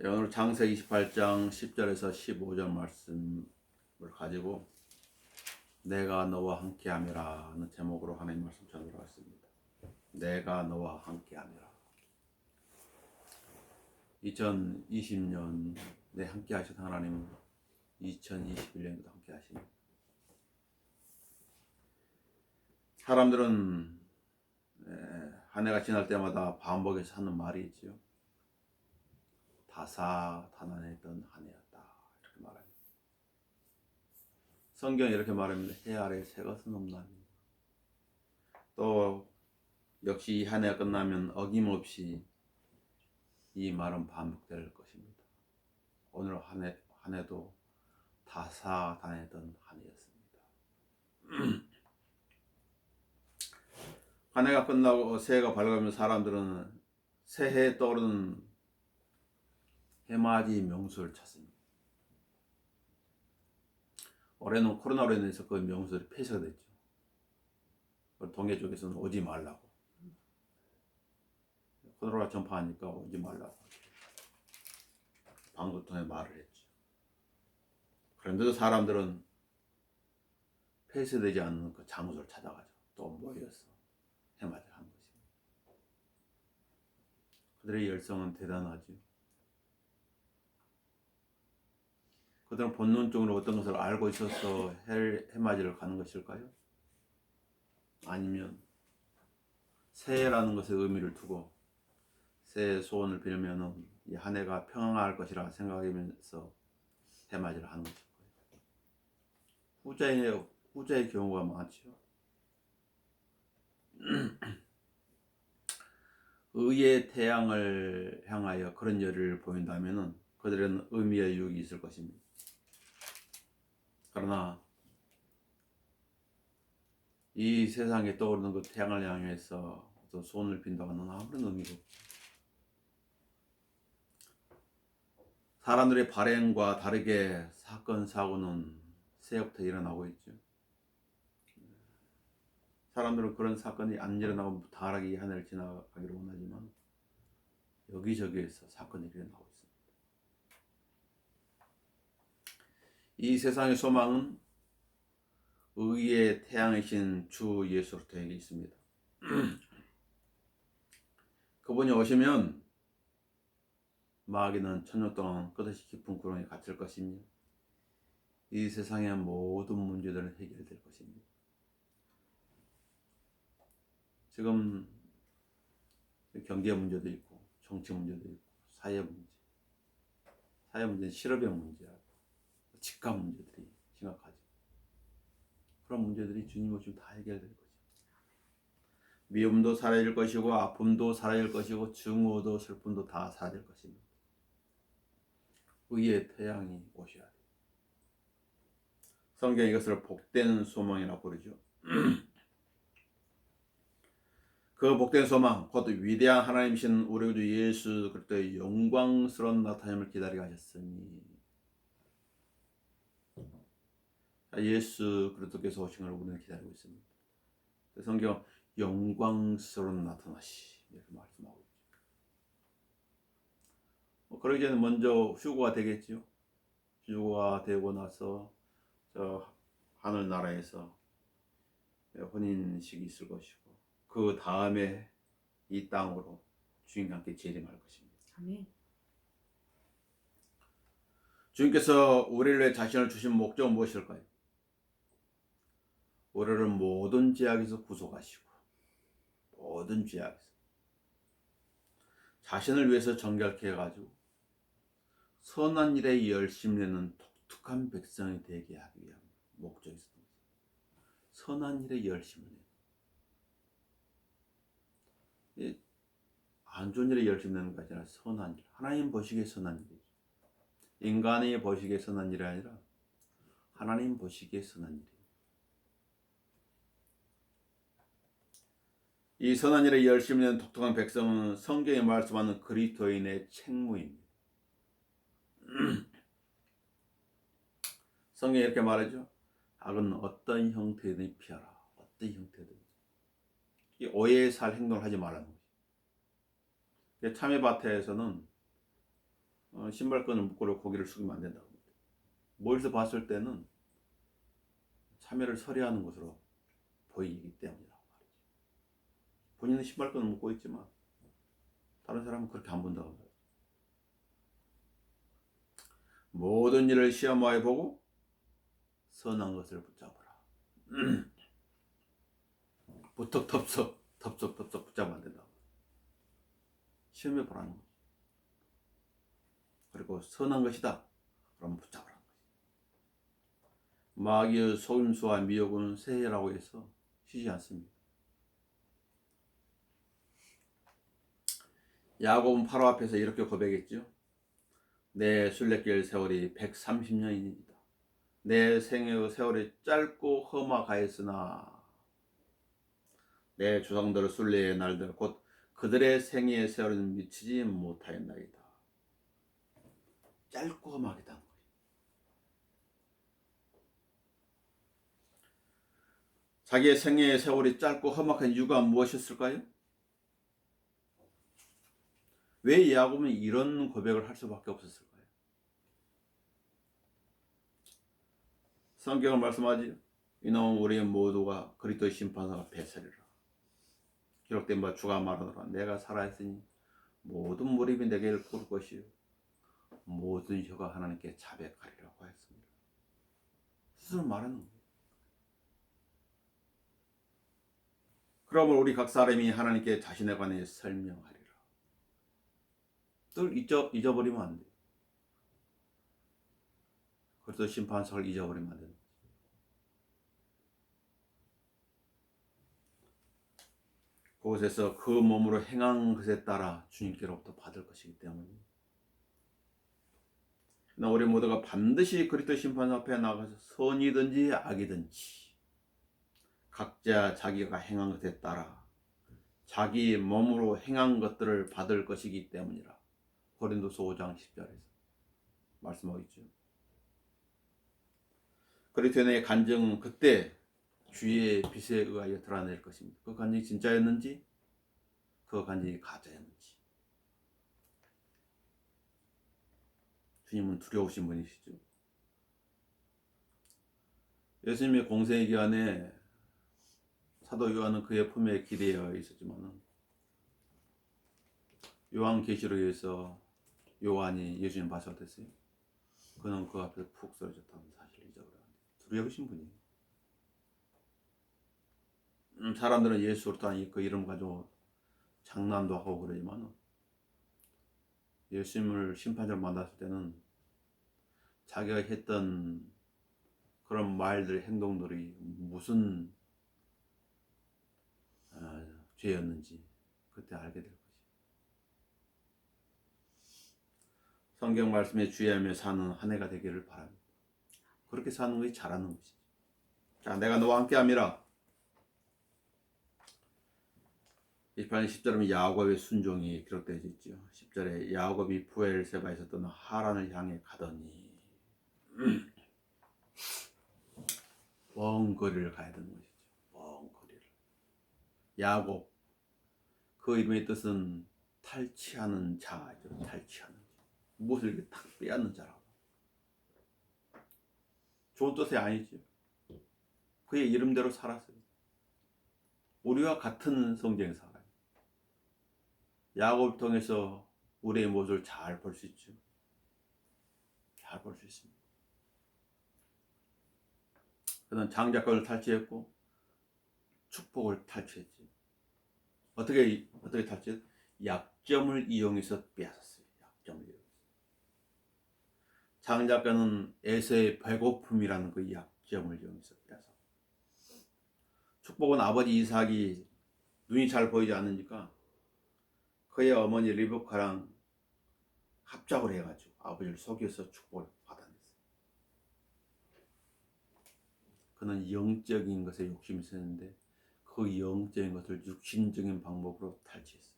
오늘 창세기 28장 10절에서 15절 말씀을 가지고 내가 너와 함께함이라 하는 제목으로 하나님 말씀 전하러 왔습니다. 내가 너와 함께함이라. 2020년에 함께 하신 하나님은 2021년에도 함께 하십니다. 사람들은 한 해가 지날 때마다 반복해서 하는 말이 있지요. 다사다난했던 한 해였다, 이렇게 말합니다. 성경이 이렇게 말합니다. 해 아래 새 것은 없나니. 또 역시 이 한 해가 끝나면 어김없이 이 말은 반복될 것입니다. 오늘 한 해도 다사다난했던 한 해였습니다. 한 해가 끝나고 새해가 밝으면 사람들은 새해에 떠오르는 해맞이 명수를 찾습니다. 올해는 코로나로 인해서 그 명수들이 폐쇄가 됐죠. 동해 쪽에서는 오지 말라고, 코로나 전파하니까 오지 말라고 방송 통해 말을 했죠. 그런데도 사람들은 폐쇄되지 않는 그 장소를 찾아가죠. 또 모여서 해맞이를 한 것입니다. 그들의 열성은 대단하죠. 그들은 본능적으로 어떤 것을 알고 있어서 해맞이를 가는 것일까요? 아니면 새해라는 것의 의미를 두고 새해 소원을 빌면은 이 한 해가 평안할 것이라 생각하면서 해맞이를 하는 것일까요? 후자의 경우가 많죠. 의의 태양을 향하여 그런 열을 보인다면은 그들은 의미와 유익이 있을 것입니다. 그러나 이 세상에 떠오르는 그 태양을 향해서 어떤 손을 빈다고는 아무런 의미가 없죠. 사람들의 발행과 다르게 사건 사고는 새해부터 일어나고 있죠. 사람들은 그런 사건이 안 일어나고 무탈하게 이 한 해를 지나가기를 원하지만 여기저기에서 사건이 일어나고 있습니다. 이 세상의 소망은 의의 태양이신 주 예수 그리스도에게 있습니다. 그분이 오시면 마귀는 천년 동안 끝없이 깊은 구렁에 갇힐 것이며 이 세상의 모든 문제들은 해결될 것입니다. 지금 경제 문제도 있고 정치 문제도 있고 사회 문제는 실업형 문제하고 집값 문제들이 심각하죠. 그런 문제들이 주님 오시면 다 해결될 거죠. 미움도 사라질 것이고 아픔도 사라질 것이고 증오도 슬픔도 다 사라질 것입니다. 의의 태양이 오셔야 돼요. 성경이 이것을 복된 소망이라고 부르죠. 그 복된 소망, 곧 위대한 하나님이신 우리 주 예수 그리스도의 영광스러운 나타남을 기다리게 하셨으니, 예수 그리스도께서 오신 걸 우리는 기다리고 있습니다. 성경 영광스러운 나타나시 이렇게 말씀하고 있죠. 그러기 전에 먼저 휴거가 되겠죠. 휴거가 되고 나서 저 하늘나라에서 혼인식이 있을 것이고 그 다음에 이 땅으로 주님과 함께 재림할 것입니다. 아멘. 주님께서 우리를 위해 자신을 주신 목적은 무엇일까요? 우리를 모든 죄악에서 구속하시고 모든 죄악에서 자신을 위해서 정결케 해가지고 선한 일에 열심 내는 독특한 백성이 되게 하기 위한 목적이 있습니다. 선한 일에 열심을 내는, 안 좋은 일에 열심 내는 것이 아니라 선한 일, 하나님 보시기에 선한 일이죠. 인간이 보시기에 선한 일이 아니라 하나님 보시기에 선한 일이에요. 이 선한 일에 열심히 내는 독특한 백성은 성경에 말씀하는 그리스도인의 책무입니다. 성경이 이렇게 말하죠. 악은 어떤 형태든 피하라. 어떤 형태든. 이 오해에 살 행동을 하지 말라는 거죠. 참외밭에서는 신발끈을 묶고 고개를 숙이면 안 된다고 합니다. 멀리서 봤을 때는 참회를 설해하는 것으로 보이기 때문이라고 말이죠. 본인은 신발끈을 묶고 있지만 다른 사람은 그렇게 안 본다고 합니다. 모든 일을 시험하여 보고 선한 것을 붙잡으라. 부쩍 덥석 붙잡으면 안 된다고. 시험해 보라는 거죠. 그리고 선한 것이다. 그럼 붙잡으라는 거죠. 마귀의 속임수와 미혹은 새해라고 해서 쉬지 않습니다. 야곱은 바로 앞에서 이렇게 고백했죠. 내 순례길 세월이 130년입니다. 내 생애의 세월이 짧고 험악하였으나 내 조상들의 순례의 날들 곧 그들의 생애의 세월은 미치지 못하였나이다. 짧고 험하겠다는 거예요. 자기의 생애의 세월이 짧고 험악한 이유가 무엇이었을까요? 왜 야곱은 이런 고백을 할 수밖에 없었을까요? 성경은 말씀하지 이는 우리 모두가 그리스도의 심판사가 뱃살이라. 기록된 바 주가 말하노라 내가 살아있으니 모든 무릎이 내게를 꿇을 것이요 모든 혀가 하나님께 자백하리라고 했습니다. 스스로 말하는 거예요. 그러면 우리 각 사람이 하나님께 자신에 관해 설명하리라. 늘 잊어버리면 안 돼요. 그래서 심판석을 잊어버리면 안 돼요. 그곳에서 그 몸으로 행한 것에 따라 주님께로부터 받을 것이기 때문에 우리 모두가 반드시 그리스도 심판 앞에 나가서 선이든지 악이든지 각자 자기가 행한 것에 따라 자기 몸으로 행한 것들을 받을 것이기 때문이라 고린도서 5장 10절에서 말씀하고 있죠. 그리스도인의 간증은 그때 주의 빛에 의하여 드러낼 것입니다. 그 간증이 진짜였는지 그 간증이 가짜였는지. 주님은 두려우신 분이시죠. 예수님의 공생의 기간에 사도 요한은 그의 품에 기대어 있었지만 요한계시록에서 요한이 예수님 봐서 어땠어요? 그는 그 앞에서 푹 쓰러졌다는 사실을 잊어버렸는데 두려우신 분이에요. 사람들은 예수 또한 그 이름 가지고 장난도 하고 그러지만 예수님을 심판자로 만났을 때는 자기가 했던 그런 말들, 행동들이 무슨 죄였는지 그때 알게 될 것이죠. 성경 말씀에 주의하며 사는 한 해가 되기를 바랍니다. 그렇게 사는 것이 잘하는 것이죠. 자, 내가 너와 함께함이라. 28년 10절은 야곱의 순종이 기록되어 있죠. 10절에 야곱이 부엘세바에서 떠나 하란을 향해 가더니 먼 거리를 가야 되는 것이죠. 먼 거리를. 야곱, 그 이름의 뜻은 탈취하는 자죠. 탈취하는 자. 무엇을 이렇게 탁 빼앗는 자라고. 좋은 뜻이 아니죠. 그의 이름대로 살았어요. 우리와 같은 성경에 살아요. 야곱을 통해서 우리의 모습을 잘 볼 수 있죠. 잘 볼 수 있습니다. 그는 장자권을 탈취했고 축복을 탈취했지. 어떻게 탈취했? 약점을 이용해서 빼앗았어요. 약점을 이용해서. 장자권은 에서의 배고픔이라는 그 약점을 이용해서 빼앗았고, 축복은 아버지 이삭이 눈이 잘 보이지 않으니까 그의 어머니 리브카랑 합작을 해가지고 아버지를 속여서 축복을 받아냈어요. 그는 영적인 것에 욕심이 있었는데 그 영적인 것을 육신적인 방법으로 탈취했어요.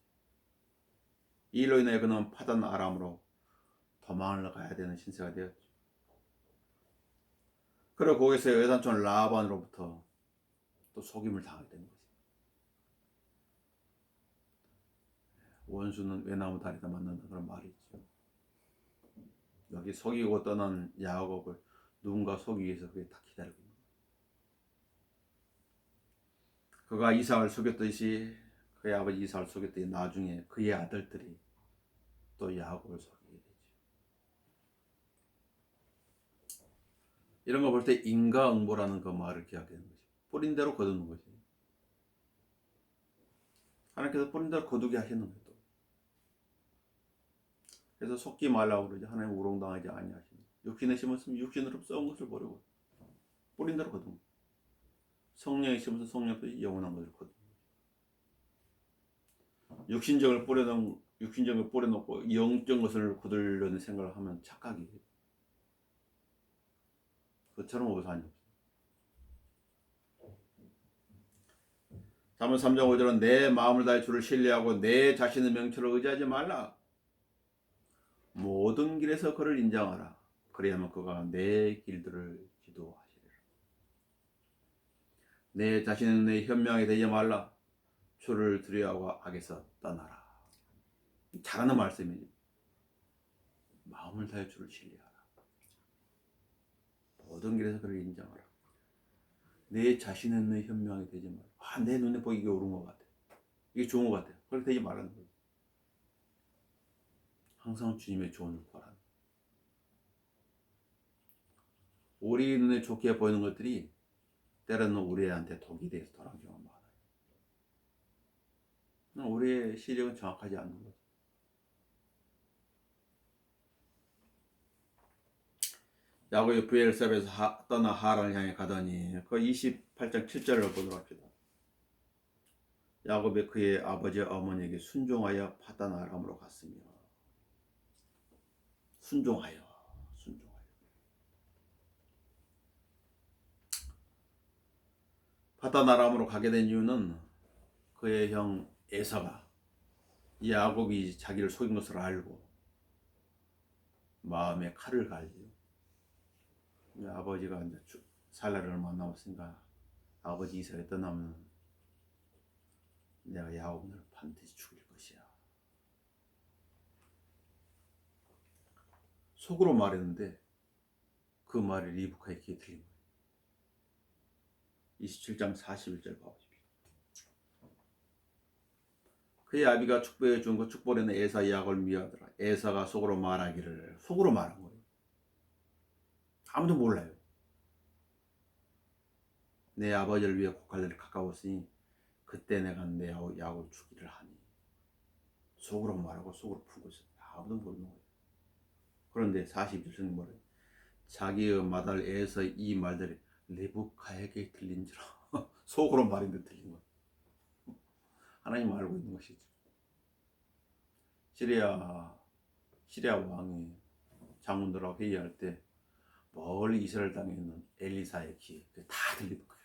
이로 인해 그는 파단 아람으로 도망을 가야 되는 신세가 되었죠. 그리고 거기서 외삼촌 라반으로부터 또 속임을 당하게 된 거죠. 원수는 외나무 다리다 만난다 그런 말이 있죠. 여기 속이고 떠난 야곱을 누군가 속이기 위해서 그게 다 기다리고 있는 거예요. 그가 이삭을 속였듯이 그의 아버지 이삭을 속였더니 나중에 그의 아들들이 또 야곱을 속이게 되죠. 이런 거 볼 때 인과응보라는 그 말을 기억하는 것이 뿌린 대로 거두는 것이 하나님께서 뿌린 대로 거두게 하시는 거예요. 그래서 속지 말라고 그러죠. 하나님 우롱당하지 아니하시는 육신에 심었으면 육신으로 썩은 것을 버리고 뿌린 대로 거두는 거예요. 성령에 심어서 성령도 영원한 것을 거두는 거예요. 육신적을 뿌려놓고 영적 것을 거두려는 생각을 하면 착각이에요. 그처럼 오산이 없어요. 잠언 3장 5절은 내 마음을 다해 주를 신뢰하고 내 자신의 명철을 의지하지 말라. 모든 길에서 그를 인정하라. 그래야만 그가 내 길들을 지도하시리라. 내 자신은 내 현명하게 되지 말라. 주를 두려워하고 악에서 떠나라. 잘하는 말씀이지. 마음을 다해 주를 신뢰하라. 모든 길에서 그를 인정하라. 내 자신은 내 현명하게 되지 말라. 내 눈에 보기가 옳은 것 같아. 이게 좋은 것 같아. 그렇게 되지 말라는 거지. 항상 주님의 조언을 구하라. 우리 눈에 좋게 보이는 것들이 때로는 우리한테 독이 돼서 돌아오는 경우가 많아요. 우리의 시력은 정확하지 않는 거죠. 야곱이 브엘셉에서 떠나 하란을 향해 가더니 그 28장 7절을 보도록 합시다. 야곱이 그의 아버지 어머니에게 순종하여 파단 아람으로 갔으며 순종하여 파단 아람으로 가게 된 이유는 그의 형 에사가 야곱이 자기를 속인 것을 알고 마음에 칼을 갈리요. 아버지가 이제 살 날이 얼마 안 남았으니까 아버지 이삭이 떠나면 내가 야곱을 반드시 죽일 것이야. 속으로 말했는데 그 말이 리브카의 귀에 들린 거예요. 27장 41절 봐보십시오. 그의 아비가 축복해 준 그 축복에는 에사 야곱을 미워하더라. 에사가 속으로 말한 거예요. 아무도 몰라요. 내 아버지를 위해 곡할 일이 가까웠으니 그때 내가 내 야곱을 죽이를 하니. 속으로 말하고 속으로 풀고 있어요. 아무도 모르는 거예요. 그런데 42절은 뭐래요? 자기의 맏아들 에서의 이 말들이 리브카에게 들린지라. 속으로 말인데 들린 거예요. 하나님 알고 있는 것이죠. 시리아 왕이 장군들하고 회의할 때 멀리 이스라엘 땅에 있는 엘리사의 귀에 다 들리는 거예요.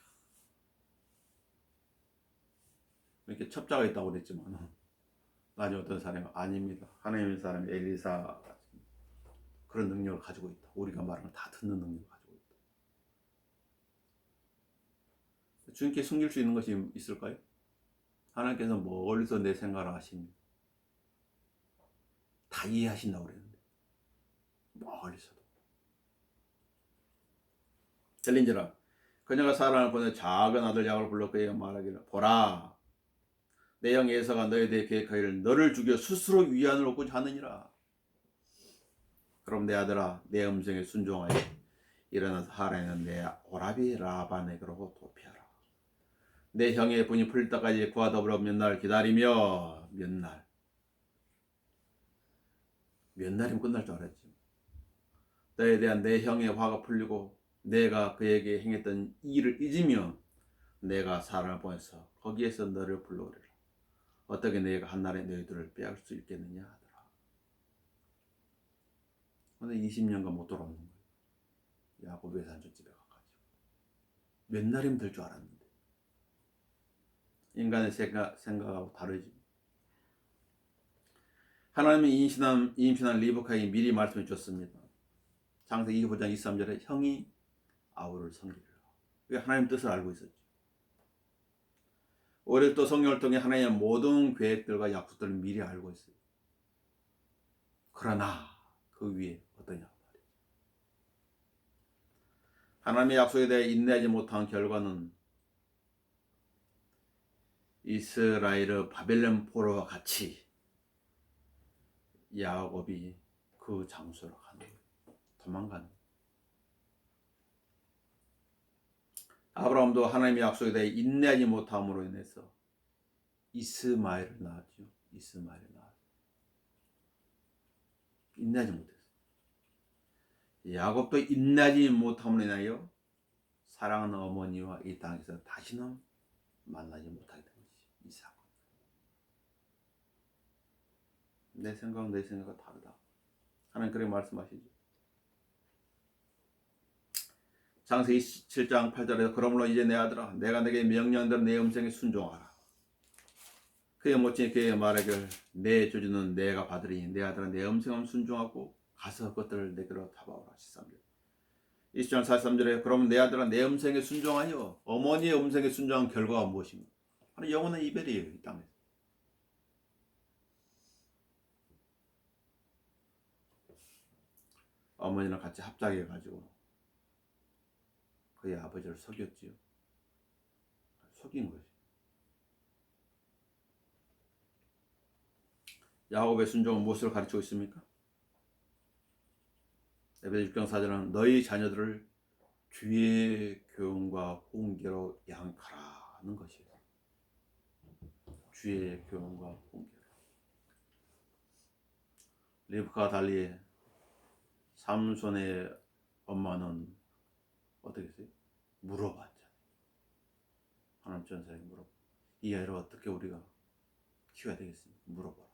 이렇게 첩자가 있다고 그랬지만 나중에 어떤 사람이 아닙니다. 하나님의 사람 엘리사 그런 능력을 가지고 있다. 우리가 말하는 걸 다 듣는 능력을 가지고 있다. 주님께 숨길 수 있는 것이 있을까요? 하나님께서 멀리서 내 생각을 하십니다. 다 이해하신다고 그랬는데 멀리서도. 들린지라 그녀가 사람을 보내 작은 아들 야곱을 불러 그에게 말하기를 보라 내 형 에사가 너에 대해 계획하기를 너를 죽여 스스로 위안을 얻고자 하느니라. 그럼 내 아들아 내 음성에 순종하여 일어나서 하란에 내 오라비 라반에게로 도피하라. 내 형의 분이 풀릴 때까지 그와 더불어 몇 날 기다리며 몇 날이면 끝날 줄 알았지. 너에 대한 내 형의 화가 풀리고 내가 그에게 행했던 일을 잊으면 내가 사람을 보내서 거기에서 너를 불러오리라. 어떻게 내가 한날에 너희들을 빼앗을 수 있겠느냐 하더라. 근데 20년간 못 돌아오는 거예요. 야곱의 산초집에 가가지고 몇 날이면 될 줄 알았는데 인간의 생각하고 다르지. 하나님이 임신한 리브카에게 미리 말씀해 주셨습니다. 창세기 25장 23절에 형이 아우를 섬기리라. 하나님 뜻을 알고 있었죠. 오히려 또 성경을 통해 하나님의 모든 계획들과 약속들을 미리 알고 있어요. 그러나 그 위에 어떠냐? 하나님의 약속에 대해 인내하지 못한 결과는 이스라엘의 바벨론 포로와 같이 야곱이 그 장소로 가는 거예요. 도망가는 거예요. 아브라함도 하나님의 약속에 대해 인내하지 못함으로 인해서 이스마엘을 낳았죠. 이스마엘을 낳았어요. 인내하지 못했어요. 야곱도 인내하지 못함으로 인하여 사랑하는 어머니와 이 땅에서 다시는 만나지 못하게 된 것이 이삭. 내 생각은 내 생각과 다르다. 하나님 그렇게 말씀하시죠. 창세기 7장 8절에서 그러므로 이제 내 아들아 내가 내게 명령대로 내 음성에 순종하라. 그의 모친이 그에게 말하기를 내 저주는 내가 받으리니 내 아들아 내 음성은 순종하고 가서 그것들을 내게로 잡아오라. 13절 20장 43절에 그러면 내 아들아 내 음성에 순종하여 어머니의 음성에 순종한 결과가 무엇인가? 바로 영원한 이별이에요. 이 땅에서. 어머니랑 같이 합작해가지고 그의 아버지를 속였지요. 속인 거지. 야곱의 순종은 무엇을 가르치고 있습니까? 에베소 6장 4절은 너희 자녀들을 주의 교훈과 훈계로 양육하라는 것이에요. 주의 교훈과 훈계로. 리브카와 달리 삼손의 엄마는 어떻게 했어요? 물어봤잖아요. 하나님 전사에게 물어봐. 이 아이를 어떻게 우리가 키워야 되겠습니까? 물어봐라.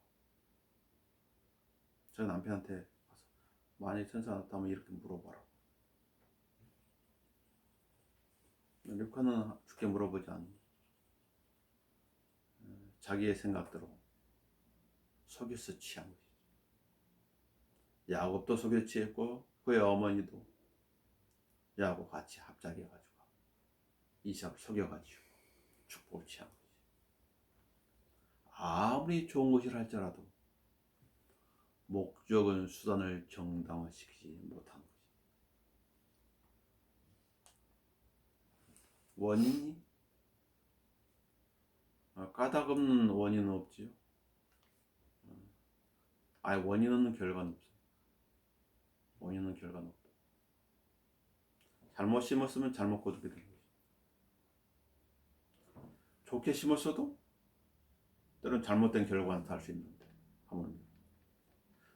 저 남편한테 가서 만약에 천사가 나타나면 이렇게 물어봐라. 리브카는 죽게 물어보지 않는 자기의 생각대로 속여서 취한 것이죠. 야곱도 속여 취했고 그의 어머니도 야곱 같이 합작해가지고 이삭을 속여가지고 축복을 취한 것이죠. 아무리 좋은 것이라 할지라도 목적은 수단을 정당화시키지 못한 것이죠. 원인이 까닭없는 원인은 없지요. 원인 없는 결과는 없어요. 원인은 결과는 없다. 잘못 심었으면 잘못 거두게 되는 거죠. 좋게 심었어도 때론 잘못된 결과는 달 수 있는데 하모님.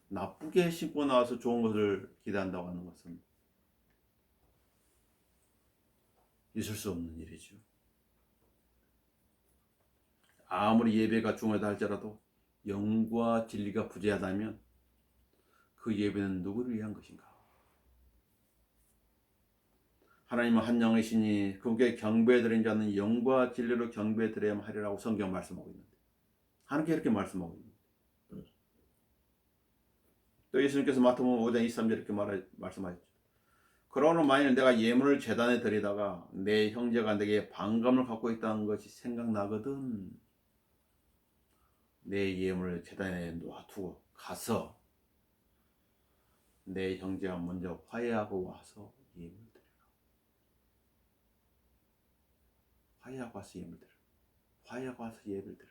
나쁘게 심고 나와서 좋은 것을 기대한다고 하는 것은 있을 수 없는 일이죠. 아무리 예배가 중요하다 할지라도 영과 진리가 부재하다면 그 예배는 누구를 위한 것인가? 하나님은 한 영이시니 그분께 경배드리는 자는 영과 진리로 경배드려야만 하리라고 성경 말씀하고 있는데 하나님께 이렇게 말씀하고 있는데 또 예수님께서 마태복음 5장 23절 이렇게 말씀하셨죠. 그러므로 만일 내가 예물을 제단에 드리다가 내 형제가 내게 반감을 갖고 있다는 것이 생각나거든 내 예물을 제단에 놓아두고 가서 내 형제가 먼저 화해하고 와서 예물 드리라. 화해하고 와서 예물 드리라. 화해하고 와서 예물 드리라.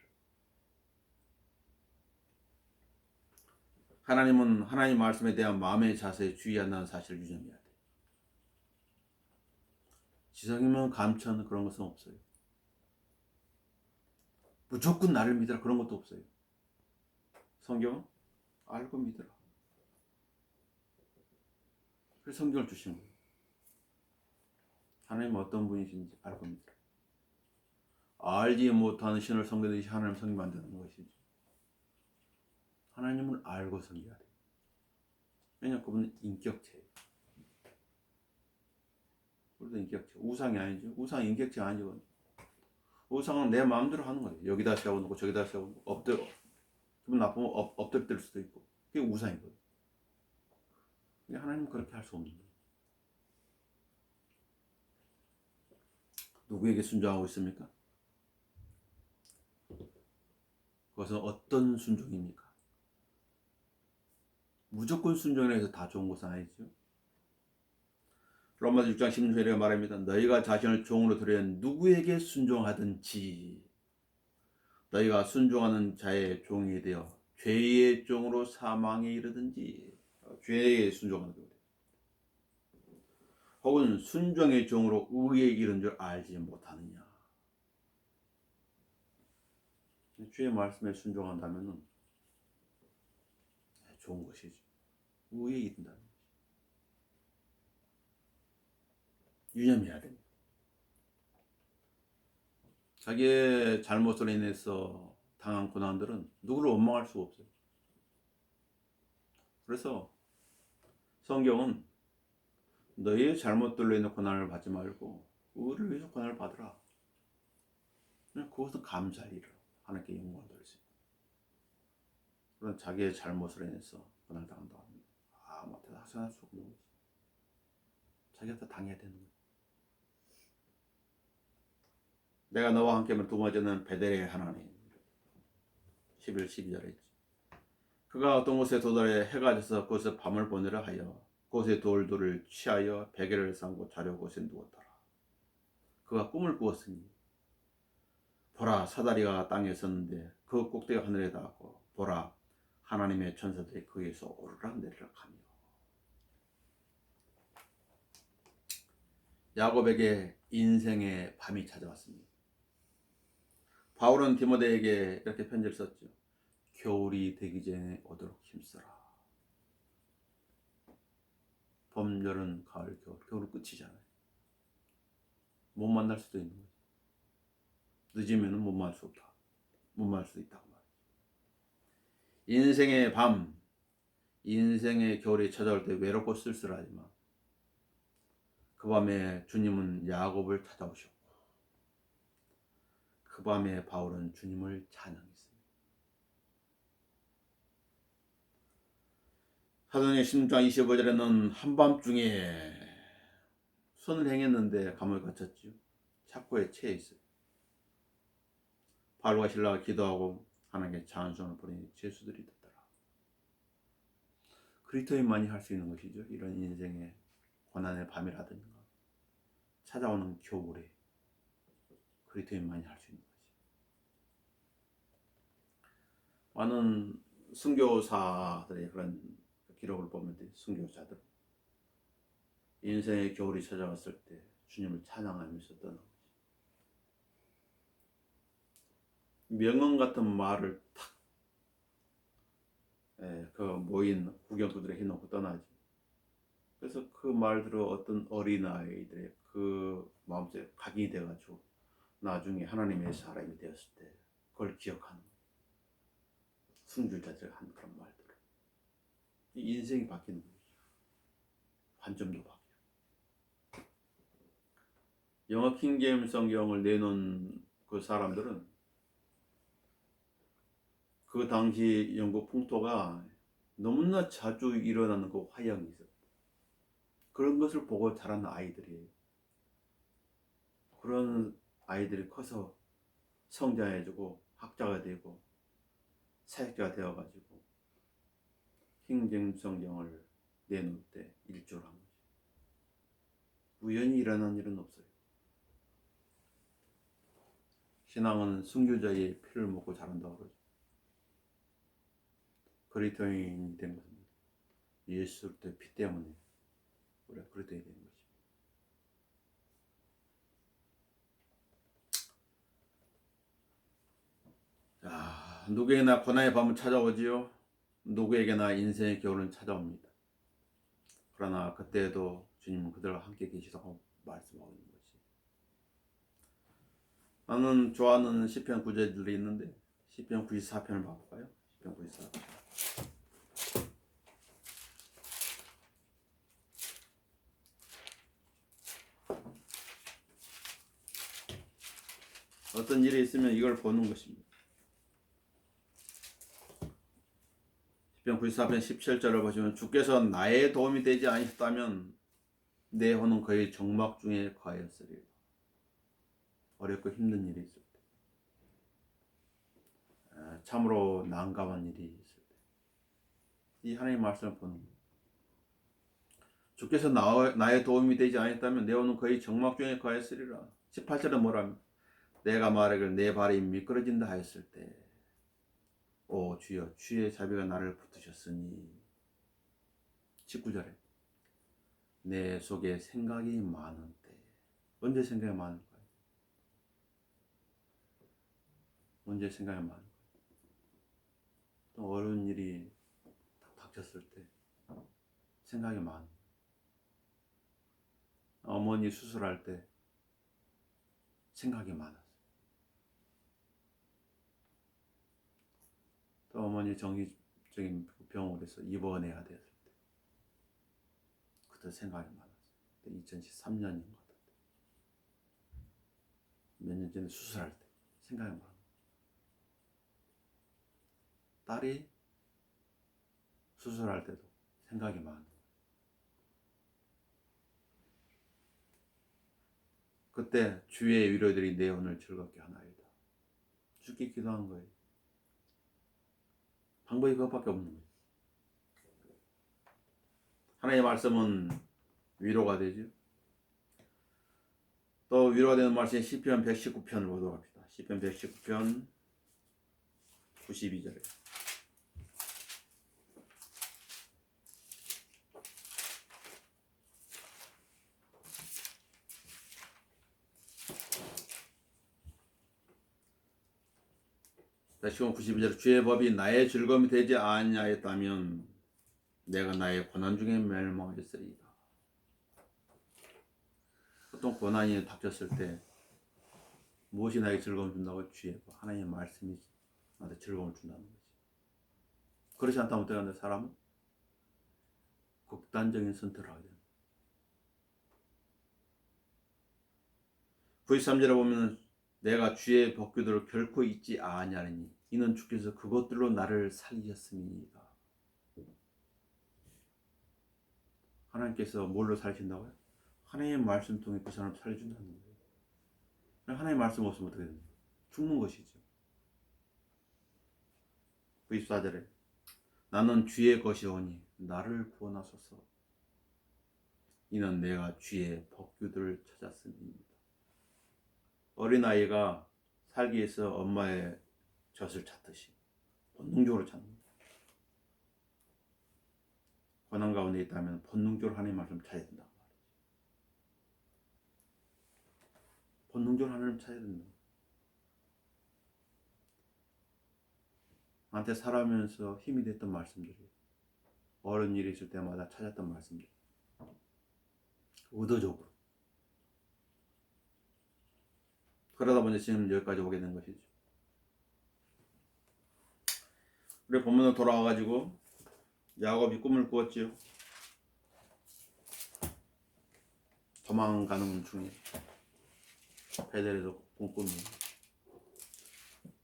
하나님은 하나님 말씀에 대한 마음의 자세에 주의한다는 사실을 유념해야 돼. 지성이면 감천 그런 것은 없어요. 무조건 나를 믿으라 그런 것도 없어요. 성경은 알고 믿으라. 그래서 성경을 주신 거예요. 하나님은 어떤 분이신지 알고 믿으라. 알지 못하는 신을 섬기듯이 하나님 섬기면 안 되는 것이지. 하나님은 알고 섬겨야 돼. 왜냐하면 그분은 인격체예요. 우리도 인격체. 우상이 아니죠. 우상 인격체 아니죠. 우상은 내 마음대로 하는 거예요. 여기다 세워놓고 저기다 세워놓고 엎드려. 기분 나쁘면 엎드릴 수도 있고. 그게 우상이거든. 근데 하나님은 그렇게 할 수 없는 거예요. 누구에게 순종하고 있습니까? 그것은 어떤 순종입니까? 무조건 순종을 해서 다 좋은 것은 아니죠. 로마서 6장 16절에 말합니다. 너희가 자신을 종으로 들여 누구에게 순종하든지 너희가 순종하는 자의 종이 되어 죄의 종으로 사망에 이르든지 죄에 순종하는 거예요. 혹은 순종의 종으로 의에 이른 줄 알지 못하느냐. 주의 말씀에 순종한다면 좋은 것이지. 의에 이른다는 것이. 유념해야 됩니다. 자기의 잘못으로 인해서 당한 고난들은 누구를 원망할 수가 없어요. 그래서 성경은 너희의 잘못들로 인해 고난을 받지 말고 의를 위해서 고난을 받으라. 그것은 감사할 일을 하나님께 영광을 돌릴 수 있고, 그런 자기의 잘못으로 인해서 고난을 당한다고 합니다. 아무한테도 하소연할 수 없는 거지. 자기가 다 당해야 되는 거지. 내가 너와 함께하면 두 번째는 베델의 하나님. 11, 12절에 있지. 그가 어떤 곳에 도달해 해가 져서 그곳에 밤을 보내려 하여 그곳에 돌들을 취하여 베개를 삼고 자려 곳에 누웠더라. 그가 꿈을 꾸었으니 보라, 사다리가 땅에 섰는데 그 꼭대기가 하늘에 닿았고 보라, 하나님의 천사들이 거기에서 오르락내리락 하며. 야곱에게 인생의 밤이 찾아왔습니다. 바울은 디모데에게 이렇게 편지를 썼죠. 겨울이 되기 전에 오도록 힘써라. 봄, 여름, 가을, 겨울. 겨울은 끝이잖아요. 못 만날 수도 있는 거죠. 늦으면 못 만날 수 없다. 못 만날 수도 있다고 말이죠. 인생의 밤, 인생의 겨울이 찾아올 때 외롭고 쓸쓸하지만 그 밤에 주님은 야곱을 찾아오셨고 그 밤에 바울은 주님을 찬양했습니다. 사도행전 16장 25절에는 한밤중에 선을 행했는데 감옥에 갇혔지요. 착고에 처해 있어요. 바울과 실라가 기도하고 하나님께 찬송을 부르니 죄수들이 듣더라. 그리스도인만이 할 수 있는 것이죠. 이런 인생의 고난의 밤이라든가 찾아오는 겨울에 그리스도인만이 할 수 있는 것이. 많은 순교사들의 그런 기록을 보면 순교자들 인생의 겨울이 찾아왔을 때 주님을 찬양하면서 떠난 것이. 명언 같은 말을 탁 그 모인 구경꾼들에 해놓고 떠나지. 그래서 그 말들을 어떤 어린아이들의 그 마음속에 각인이 돼가지고 나중에 하나님의 사람이 되었을 때 그걸 기억하는 순교자들 한 그런 말들. 이 인생이 바뀌는 거죠. 관점도 바뀌고. 영어 킹제임스 성경을 내놓은 그 사람들은 그 당시 영국 풍토가 너무나 자주 일어나는 그 화형이 있었다. 그런 것을 보고 자란 아이들이에요. 그런 아이들이 커서 성장해주고 학자가 되고 사역자가 되어가지고 킹제임스 성경을 내놓을 때 일조를 한 거죠. 우연히 일어난 일은 없어요. 신앙은 순교자의 피를 먹고 자란다고 그러죠. 그리스도인이 된 것은 예수 그리스도의 피 때문에 우리가 그리스도인이 된 것입니다. 자, 누구에게나 고난의 밤은 찾아오지요. 누구에게나 인생의 겨울은 찾아옵니다. 그러나 그때에도 주님은 그들과 함께 계시다고 말씀하고 있는 것이. 나는 좋아하는 시편 구절들이 있는데 시편 94편을 봐볼까요? 시편 94편. 어떤 일이 있으면 이걸 보는 것입니다. 시편 94편 17절을 보시면 주께서 나의 도움이 되지 아니셨다면 내 혼은 거의 정막 중에 거하였으리라. 어렵고 힘든 일이 있을 때, 참으로 난감한 일이 있을 때, 이 하나님의 말씀을 보는 거예요. 주께서 나의 도움이 되지 않았다면 내 오는 거의 정막 중에 거했으리라. 18절은 뭐랍니까? 내가 말하기를 내 발이 미끄러진다 하였을 때, 오 주여 주의 자비가 나를 붙드셨으니. 19절에 내 속에 생각이 많은 때. 언제 생각이 많을까요? 언제 생각이 많을까요? 또 어려운 일이 닥쳤을 때 생각이 많아요. 어머니 수술할 때 생각이 많았어요. 또 어머니 정기적인 병원에서 입원해야 됐을 때 그때 생각이 많았어요. 2013년인 것 같은데 몇 년 전에 수술할 때 생각이 많아요. 딸이 수술할 때도 생각이 많아요. 그때 주의 위로들이 내 오늘 즐겁게 하나이다. 주께 기도한 거예요. 방법이 그것밖에 없는 거예요. 하나님의 말씀은 위로가 되죠. 또 위로가 되는 말씀이 시편 119편을 보도록 합시다. 시편 119편 92절에 시편 92절 주의 법이 나의 즐거움이 되지 아니하였다면 내가 나의 고난 중에 멸망했으리이다. 보통 고난이 닥쳤을 때 무엇이 나에게 즐거움을 준다고? 주의 법, 하나님의 말씀이 나한테 즐거움을 준다는 거지. 그렇지 않다면 어떻게 하는데 사람은 극단적인 선택을 하게 됩니다. 93절에 보면 내가 주의 법규들을 결코 잊지 아니하리니 이는 주께서 그것들로 나를 살리셨습니다. 하나님께서 뭘로 살리신다고요? 하나님의 말씀 통해 그 사람을 살려준다는 거예요. 하나님의 말씀 없으면 어떻게 됩니까? 죽는 것이죠. 94절에 나는 주의 것이오니 나를 구원하소서. 이는 내가 주의 법규들을 찾았음입니다. 어린아이가 살기 위해서 엄마의 젖을 찾듯이 본능적으로 찾는 거예요. 고난 가운데 있다면 본능적으로 하나님의 말씀 찾아야 된다. 본능적으로 하나님 찾아야 된다. 나한테 살아가면서 힘이 됐던 말씀들이, 어려운 일이 있을 때마다 찾았던 말씀들, 의도적으로. 그러다 보니 지금 여기까지 오게 된 것이죠. 우리 본문으로 돌아와가지고 야곱이 꿈을 꾸었지요. 도망가는 중에 베델에서 꿈꾸며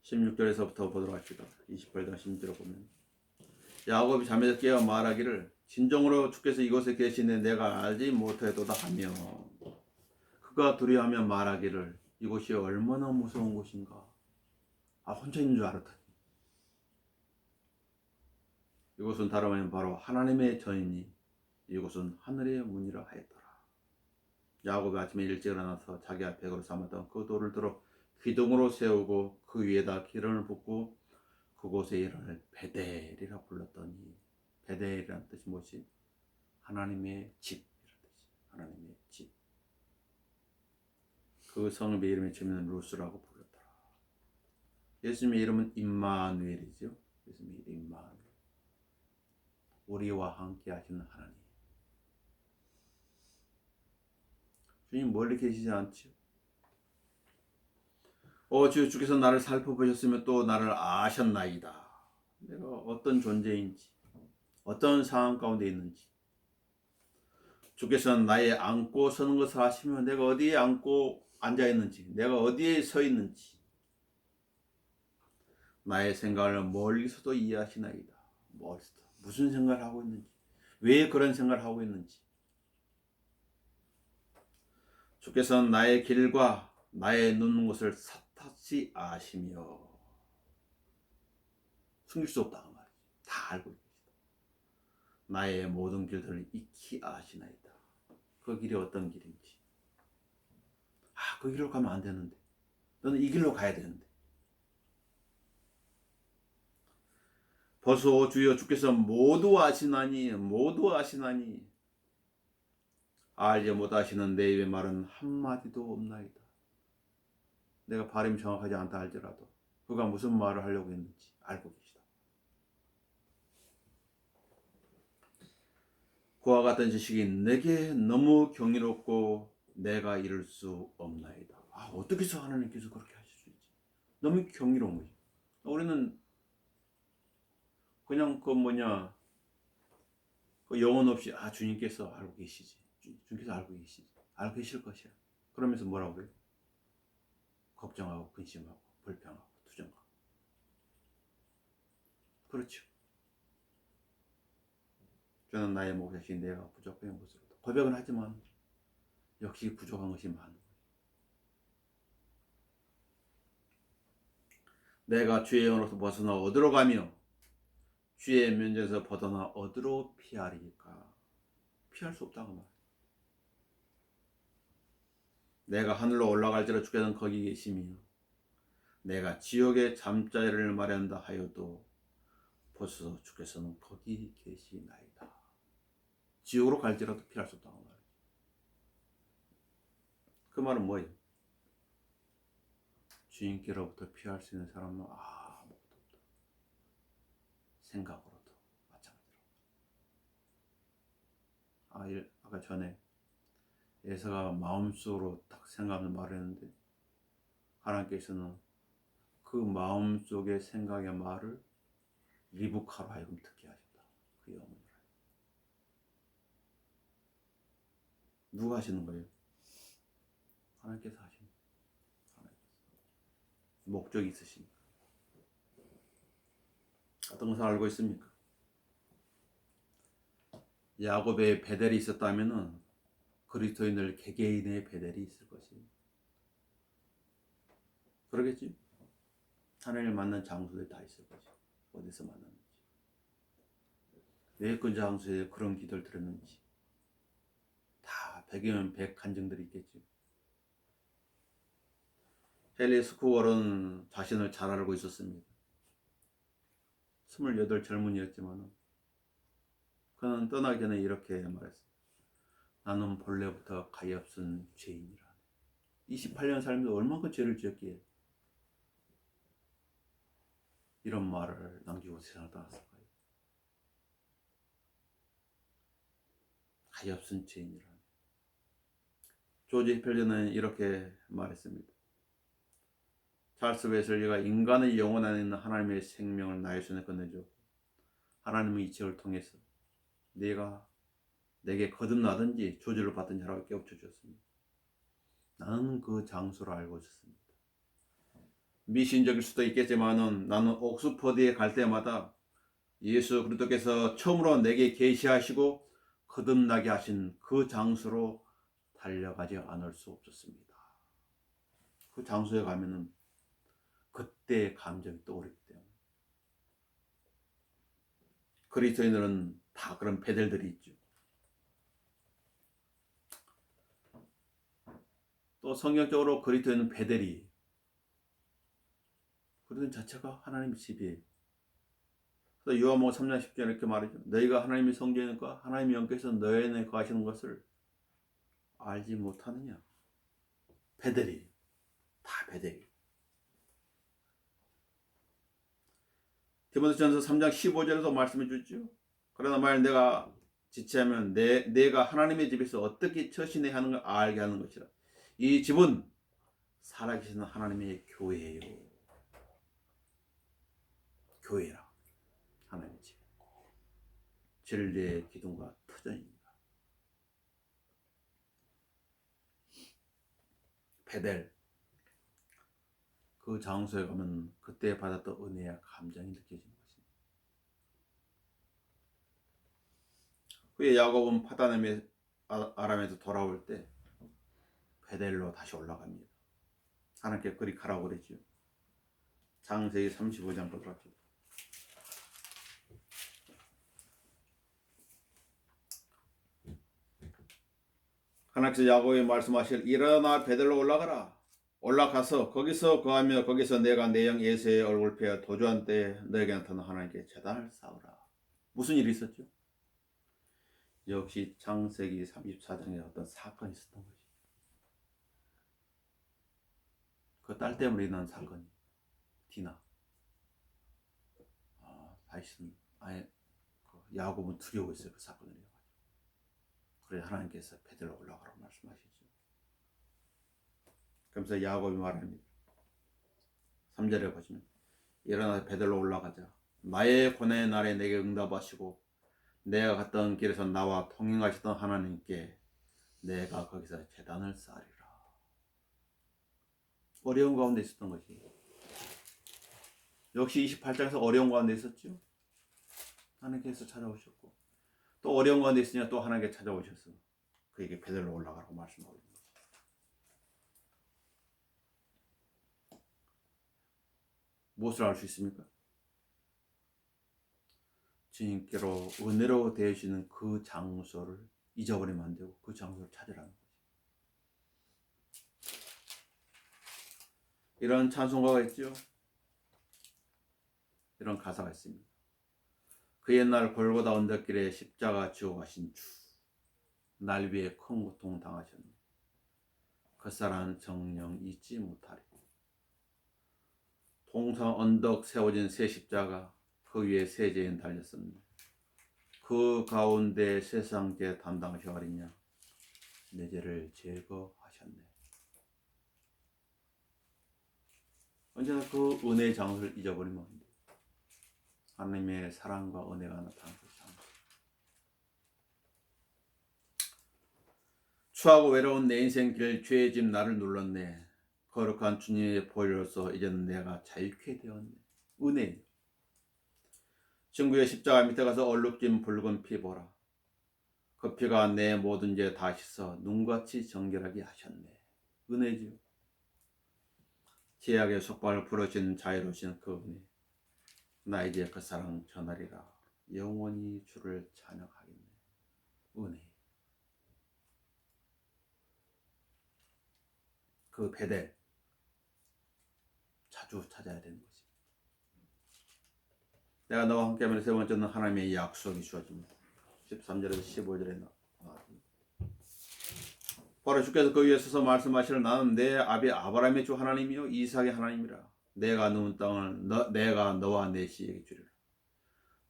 16절에서부터 보도록 합시다. 28절 16절을 보면 야곱이 잠에서 깨어 말하기를 진정으로 주께서 이곳에 계시네 내가 알지 못하도다 하며 그가 두려워하며 말하기를 이곳이 얼마나 무서운 곳인가. 혼자 있는 줄 알았더니 이곳은 다름 아닌 바로 하나님의 전이니 이곳은 하늘의 문이라 하였더라. 야곱이 아침에 일찍 일어나서 자기가 백으로 삼았던 그 돌을 들어 기둥으로 세우고 그 위에다 기름을 붓고 그곳의 이름을 베델이라 불렀더니 베델이라는 뜻이 무엇이? 하나님의 집이라는 뜻이. 하나님의 집. 그 성읍의 이름의 처음에는 루스라고 불렀더라. 예수님의 이름은 임마누엘이죠. 예수님의 이름 임마누엘. 우리와 함께 하시는 하나님. 주님 멀리 계시지 않지요. 주께서 나를 살펴보셨으며 또 나를 아셨나이다. 내가 어떤 존재인지, 어떤 상황 가운데 있는지. 주께서는 나의 앉고 서는 것을 아시며 내가 어디에 앉고 앉아 있는지, 내가 어디에 서 있는지, 나의 생각을 멀리서도 이해하시나이다. 멀리서도 무슨 생각을 하고 있는지, 왜 그런 생각을 하고 있는지. 주께서는 나의 길과 나의 눕는 곳을 샅샅이 아시며, 숨길 수 없다 그 말이지. 다 알고 계시다. 나의 모든 길들을 익히 아시나이다. 그 길이 어떤 길인지. 그 길로 가면 안 되는데. 너는 이 길로 가야 되는데. 보소 주여 주께서 모두 아시나니 알지 못하시는 내 입의 말은 한마디도 없나이다. 내가 발음이 정확하지 않다 할지라도 그가 무슨 말을 하려고 했는지 알고 계시다. 그와 같은 지식이 내게 너무 경이롭고 내가 이룰 수 없나이다. 어떻게 해서 하나님께서 그렇게 하실 수 있지? 너무 경이로운 거지. 우리는 그냥 그 영혼 없이 주님께서 알고 계시지. 주님께서 알고 계시지. 알고 계실 것이야. 그러면서 뭐라고 해요? 걱정하고 근심하고 불평하고 투정하고. 그렇죠. 저는 나의 목자신 내가 부족한 것으로 고백은 하지만 역시 부족한 것이 많은 거예요. 내가 주의 영으로서 벗어나 어디로 가며 주의 면전에서 벗어나 어디로 피하리까? 피할 수 없다고 말해요. 내가 하늘로 올라갈지라 주께서는 거기 계시며 내가 지옥의 잠자리를 마련한다 하여도 보소서 주께서는 거기 계시나이다. 지옥으로 갈지라도 피할 수 없다고 말해요. 그 말은 뭐예요? 주님께로부터 피할 수 있는 사람은 아무것도 없다. 생각으로도 마찬가지로. 아까 전에 예서가 마음속으로 딱 생각하는 말을 했는데 하나님께서는 그 마음속의 생각의 말을 리브카로 하여금 듣게 하셨다. 그 영혼을. 누가 하시는 거예요? 하나님께서 하시는 거예요. 목적이 있으십니까? 어떤 것을 알고 있습니까? 야곱의 베델이 있었다면 그리스도인들 개개인의 베델이 있을 것입니다. 그러겠지? 하나님을 만난 장소에 다 있을 거지. 어디서 만났는지. 왜 그 장소에 그런 기도를 들었는지. 다 100이면 100 간증들이 있겠지. 헨리 스쿠월은 자신을 잘 알고 있었습니다. 28 젊은이였지만 그는 떠나기 전에 이렇게 말했어요. 나는 본래부터 가엾은 죄인이라. 28년 살면서 얼마나 죄를 지었기에 이런 말을 남기고 세상을 떠났을까요? 가엾은 죄인이라. 조지 히펠리는 이렇게 말했습니다. 찰스 웨슬리가 인간의 영혼 안에 있는 하나님의 생명을 나의 손에 건네줘 하나님의 이책을 통해서 네가 내게 거듭나든지 조지를 받든지 하라고 깨우쳐 주었습니다. 나는 그 장소를 알고 있었습니다. 미신적일 수도 있겠지만 나는 옥스퍼드에 갈 때마다 예수 그리스도께서 처음으로 내게 계시하시고 거듭나게 하신 그 장소로 달려가지 않을 수 없었습니다. 그 장소에 가면은 그때의 감정이 떠오르기 때문에. 그리스도인들은 다 그런 베델들이 있죠. 또 성경적으로 그리스도인은 베델이 그리스도인 자체가 하나님의 집이에요. 그래서 요한복음 3장 10절에 이렇게 말하죠. 너희가 하나님의 성전이니까 하나님의 영께서 너희 안에 거하시는 것을 알지 못하느냐. 베델이 다 베델이. 디모데전서 3장 15절에도 말씀해 주죠. 그러나 만약 내가 지체하면 내가 하나님의 집에서 어떻게 처신해야 하는 걸 알게 하는 것이라. 이 집은 살아계시는 하나님의 교회예요. 교회라. 하나님의 집. 진리의 기둥과 터전입니다. 베델. 그 장소에 가면 그때 받았던 은혜와 감정이 느껴지는 것입니다. 후에 야곱은 파단 아람에서 돌아올 때 베델로 다시 올라갑니다. 하나님께 그리 가라고 그랬죠. 창세기 35장 보도록 합시다. 하나님께서 야곱에게 말씀하실 일어나 베들로 올라가라. 올라가서 거기서 거하며 거기서 내가 내 영 에서의 얼굴 피해 도주한 때에 너에게 나타난 하나님께 제단을 쌓으라. 무슨 일이 있었죠? 역시 창세기 34장에 어떤 사건이 있었던 거지. 그 딸 때문에 일어난 사건이 디나. 다시는 아예 야곱은 두려워했어요. 그 사건을 해가지고. 그래 하나님께서 베들로 올라가라고 말씀하시죠. 그러면서 야곱이 말합니다. 3절에 보시면 일어나 베들로 올라가자. 나의 고난의 날에 내게 응답하시고 내가 갔던 길에서 나와 통행하시던 하나님께 내가 거기서 제단을 쌓으리라. 어려운 가운데 있었던 것이 역시 28장에서 어려운 가운데 있었죠. 하나님께서 찾아오셨고 또 어려운 가운데 있으니까 또 하나님께 찾아오셔서 그에게 베들로 올라가라고 말씀하고 있는 거죠. 무엇을 알 수 있습니까? 주님께로 은혜로 되시는 그 장소를 잊어버리면 안 되고 그 장소를 찾으라는 거죠. 이런 찬송가가 있죠. 이런 가사가 있습니다. 그 옛날 골고다 언덕길에 십자가 지고 가신 주, 날 위해 큰 고통 당하셨네. 그 사람 정령 잊지 못하리. 동상 언덕 세워진 새 십자가, 그 위에 새 죄인 달렸었네. 그 가운데 세상 죄 담당하셔가리냐, 내 죄를 제거하셨네. 언제나 그 은혜의 장소를 잊어버리면 안 돼. 하나님의 사랑과 은혜가 나타나는 그 장소. 추하고 외로운 내 인생 길 죄의 집 나를 눌렀네. 거룩한 주님의 보혈로서 이제는 내가 자유케 되었네. 은혜. 친구의 십자가 밑에 가서 얼룩진 붉은 피 보라. 그 피가 내 모든 죄 다 씻어 눈같이 정결하게 하셨네. 은혜지요. 죄악의 속박을 풀어주신 자유로우신 그 은혜. 나 이제 그 사랑 전하리라. 영원히 주를 찬양하겠네. 은혜. 그 베델 자주 찾아야 되는 거지. 내가 너와 함께하면 세 번째는 하나님의 약속이 주어집니다. 13절에서 15절에 나왔습니다. 바로 주께서 그 위에 서서 말씀하시를 나는 내 아비 아브라함의 주 하나님이요 이삭의 하나님이라. 내가 누운 땅을 내가 너와 내 씨에게 주리라.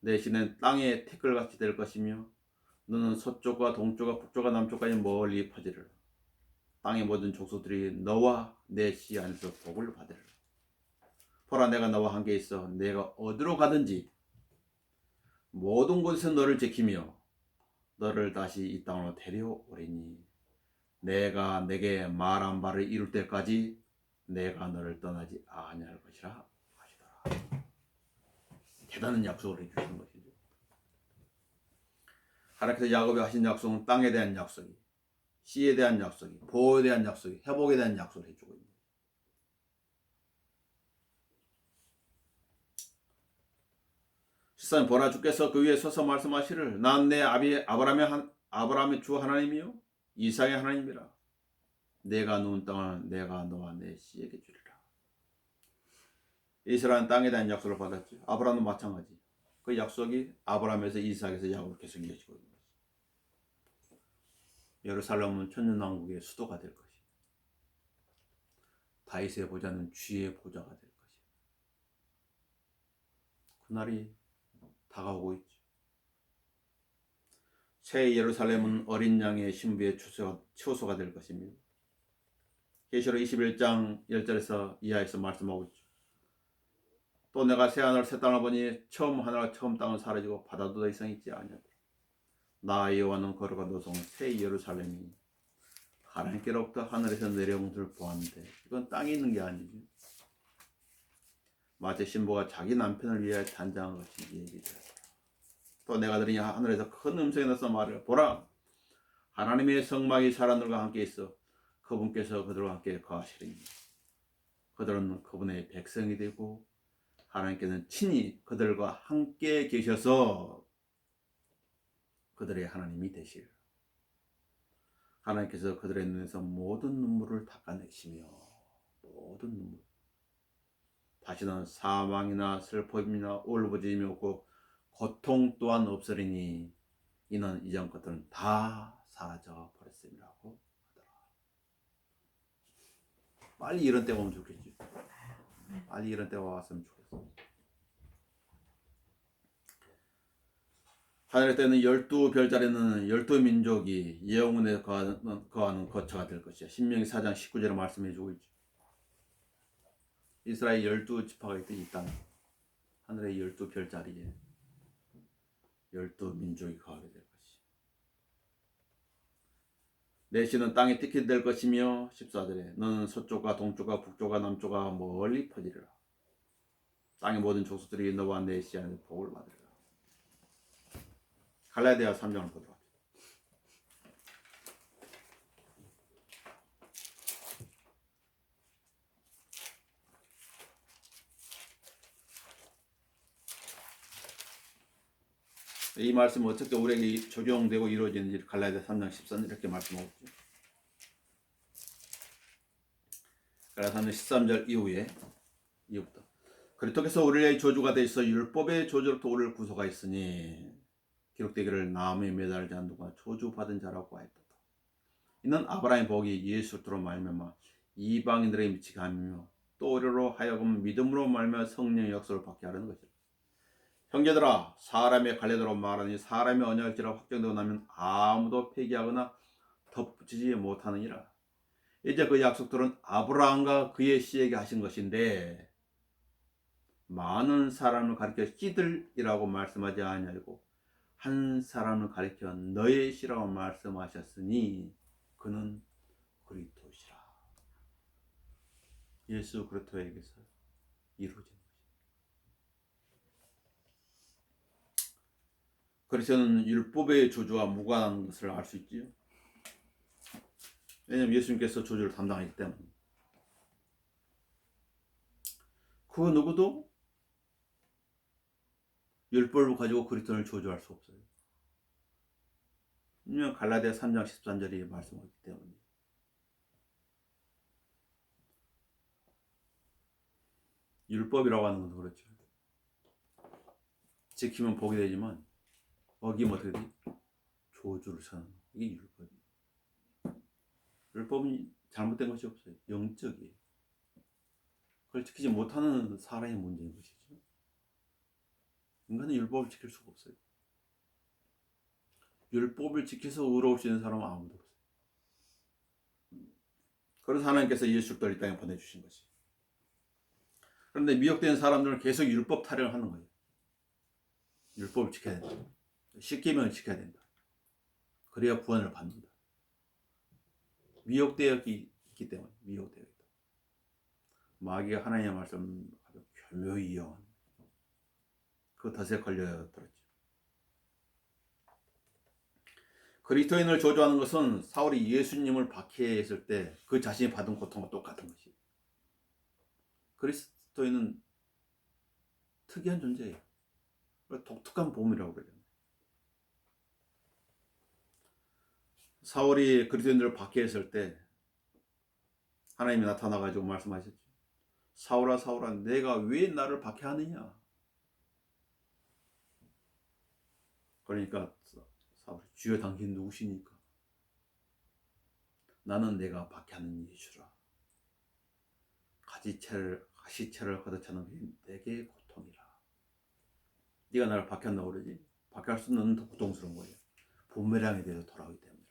내 씨는 땅의 티끌같이 될 것이며 너는 서쪽과 동쪽과 북쪽과 남쪽까지 멀리 퍼지리라. 땅의 모든 족속들이 너와 내 씨 안에서 복을 받으리라. 보라 내가 너와 함께 있어 내가 어디로 가든지 모든 곳에서 너를 지키며 너를 다시 이 땅으로 데려오리니 내가 내게 말한 바를 이룰 때까지 내가 너를 떠나지 아니할 것이라 하시더라. 대단한 약속을 해주시는 것이죠. 하나님께서 야곱에 하신 약속은 땅에 대한 약속이, 씨에 대한 약속이, 보호에 대한 약속이, 회복에 대한 약속을 해주고 있는 거예요. 실상 보라 주께서 그 위에 서서 말씀하시를 난 내 아비 아브라함의 주 하나님이요 이삭의 하나님이라. 내가 누운 땅을 내가 너와 내 씨에게 주리라. 이스라엘은 땅에 대한 약속을 받았죠. 아브라함도 마찬가지. 그 약속이 아브라함에서 이삭에서 야곱으로 계속 이어지고 있는 거죠. 예루살렘은 천년왕국의 수도가 될 것이고 다윗의 보좌는 주의 보좌가 될 것이고 그날이 다가오고 있죠. 새 예루살렘은 어린 양의 신부의 처소가 될 것입니다. 계시록 21장 10절에서 이하에서 말씀하고 있죠. 또 내가 새 하늘 새 땅을 보니 처음 하늘과 처음 땅은 사라지고 바다도 더 이상 있지 아니하더라. 나 여호와는 거룩한 도성 새 예루살렘이 하나님께로부터 하늘에서 내려온 것을 보았는데 이건 땅에 있는 게 아니지. 마치 신부가 자기 남편을 위하여 단장한 것이 얘기되었다. 또 내가 들으니 하늘에서 큰 음성이 나서 말을 보라 하나님의 성막이 사람들과 함께 있어 그분께서 그들과 함께 거하시리니 그들은 그분의 백성이 되고 하나님께서는 친히 그들과 함께 계셔서 그들의 하나님이 되시리라. 하나님께서 그들의 눈에서 모든 눈물을 닦아내시며 모든 눈물, 다시는 사망이나 슬픔이나 울부짖음이 없고 고통 또한 없으리니 이는 이전 것들은 다 사라져 버렸음이라고 하더라. 빨리 이런 때가 오면 좋겠지. 빨리 이런 때가 왔으면 좋겠어. 하늘의 때는 12별자리는 12민족이 영혼에 거하는 거처가 될 것이야. 신명기 4장 19절에 말씀해주고 있죠. 이스라엘 12지파가 있던 이 땅, 하늘의 12별자리에 12민족이 거하게 될 것이야. 내 씨는 땅에 띠게 될 것이며 14절에 너는 서쪽과 동쪽과 북쪽과 남쪽과 멀리 퍼지리라. 땅의 모든 족속들이 너와 내 씨 안에 복을 받으리라. 갈라디아 3장을 보도록 합시다. 이 말씀은 어떻게 우리에게 적용되고 이루어지는지 갈라디아 3장 14절 이렇게 말씀하고 있죠. 갈라디아 3장 13절 이후부터 그리스도께서 우리의 저주가 돼 있어 율법의 저주로부터 우리를 구속하였으니 기록되기를 나무에 매달리지 않는 누가 저주받은 자라고 하였도다. 이는 아브라함의 복이 예수 그리스도로 말미암아 이방인들에게 미치게 하며 또 우리로 하여금 믿음으로 말미암아 성령의 역사를 받게 하려는 것이다. 형제들아, 사람의 관례대로 말하니 사람의 언약일지라 확정되고 나면 아무도 폐기하거나 덧붙이지 못하느니라. 이제 그 약속들은 아브라함과 그의 씨에게 하신 것인데 많은 사람을 가리켜 씨들이라고 말씀하지 아니하고 한 사람을 가리켜 너의 씨라고 말씀하셨으니 그는 그리스도시라. 예수 그리스도에게서 이루어진 것입니다. 그리스도는 율법의 저주와 무관한 것을 알 수 있지요. 왜냐하면 예수님께서 저주를 담당하기 때문에. 그 누구도 율법을 가지고 그리스도를 저주할 수 없어요. 왜냐하면 갈라디아 3장 13절이 말씀하기 때문에. 율법이라고 하는 건 그렇죠. 지키면 복이 되지만 어기면 어떻게 되지? 저주를 서는 이게 율법이에요. 율법은 잘못된 것이 없어요. 영적이에요. 그걸 지키지 못하는 사람의 문제인 것이죠. 인간은 율법을 지킬 수가 없어요. 율법을 지켜서 의로울 수 있는 사람은 아무도 없어요. 그래서 하나님께서 예수 그리스도를 이 땅에 보내주신 것이에요. 그런데 미혹된 사람들은 계속 율법 타령을 하는 거예요. 율법을 지켜야 된다. 시키면 지켜야 된다. 그래야 구원을 받는다. 미혹되어 있기 때문에 미혹되어 있다. 마귀가 하나님의 말씀을 아주 교묘히 이용한 그 덫에 걸려들었죠. 그리스도인을 저주하는 것은 사울이 예수님을 박해했을 때 그 자신이 받은 고통과 똑같은 것이에요. 그리스도인은 특이한 존재예요. 독특한 보물이라고 그래요. 사울이 그리스도인들을 박해했을 때 하나님이 나타나가지고 말씀하셨죠. 사울아 사울아 내가 왜 나를 박해하느냐. 그러니까 사울이 주여 당신 누구시니까. 나는 내가 박해하는 예수라. 가시채를 가득 차는 게 내게 고통이라. 네가 나를 박해한다고 그러지. 박해할 수는 더 고통스러운 거예요. 부메랑에 대해서 돌아오기 때문이라고.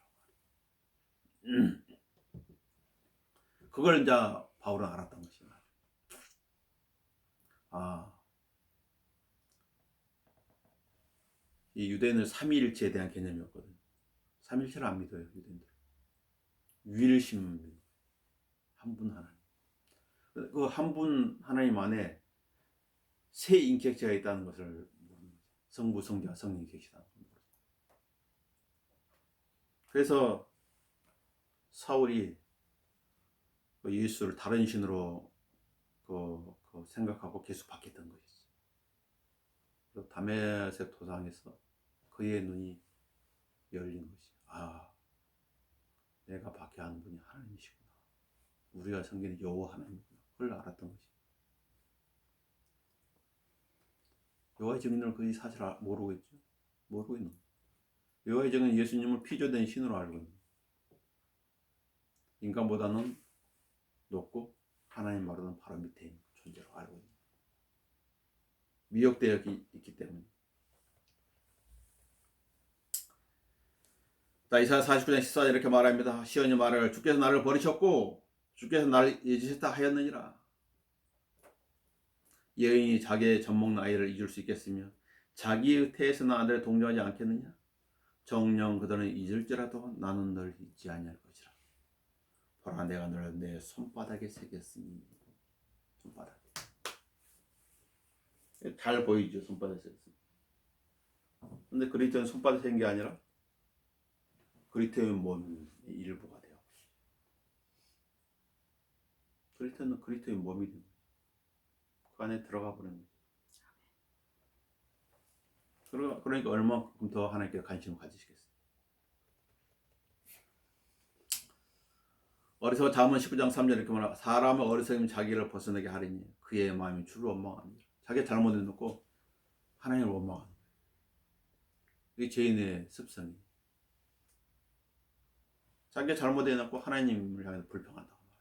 그걸 이제 바울은 알았던 것이다. 이 유대인은 삼위일체에 대한 개념이 없거든요. 삼위일체를 안 믿어요, 유대인들. 유일신 믿어요. 한 분 하나님. 그 한 분 하나님 안에 세 인격체가 있다는 것을 모르는 거죠. 성부, 성자, 성령 계시다는 걸 모르죠. 그래서 사울이 예수를 다른 신으로 생각하고 계속 바뀌었던 것이죠. 다메섹 도상에서 그의 눈이 열린 것이. 내가 박해하는 분이 하나님이시구나. 우리가 섬기는 여호와 하나님이구나. 그걸 알았던 거지. 여호와의 증인을 그이 사실 모르고 있죠. 모르고 있는 거예요. 여호와의 증인은 예수님을 피조된 신으로 알고 있는 거예요. 인간보다는 높고 하나님 말로는 바로 밑에 있는 존재로 알고 있는 거예요. 미혹되어 있기 때문에. 자, 이사야 49장 14절 이렇게 말합니다. 시온이 말을 주께서 나를 버리셨고 주께서 나를 잊으셨다 하였느니라. 여인이 자기의 젖먹는 아이를 잊을 수 있겠으며 자기의 태에서 난 아들을 동정하지 않겠느냐. 정녕 그들은 잊을지라도 나는 널 잊지 아니할 것이라. 보라 내가 너를 내 손바닥에 새겼으니. 손바닥 잘 보이죠. 손바닥에 새겼으니. 근데 그리스도는 손바닥에 새긴 게 아니라 그리스도의 몸의 일부가 돼요. 그리스도는 그리스도의 몸이 됩니다. 그 안에 들어가 버리는 거죠. 그러니까 얼마만큼 더 하나님께 관심을 가지시겠어요. 어리석어 잠언 19장 3절 이렇게 말하고 사람은 어리석이면 자기를 벗어나게 하리니 그의 마음이 주를 원망합니다. 자기가 잘못해 놓고 하나님을 원망하는 거예요. 이게 죄인의 습성이에요. 자기가 잘못해 놓고 하나님을 향해서 불평한다고 말해요.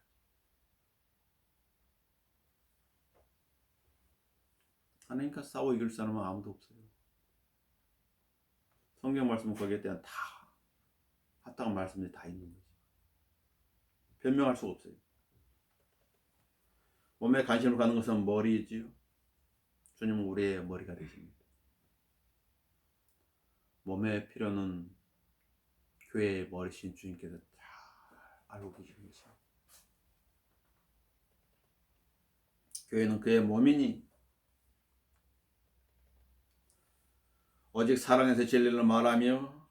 하나님과 싸워 이길 사람은 아무도 없어요. 성경 말씀은 거기에 대한 다 합당한 말씀들이 다 있는 거지. 변명할 수가 없어요. 몸에 관심을 가는 것은 머리이지요. 주님은 우리의 머리가 되십니다. 몸의 필요는 교회의 머리신 주님께서 잘 알고 계시는 것입니다. 교회는 그의 몸이니 오직 사랑에서 진리를 말하며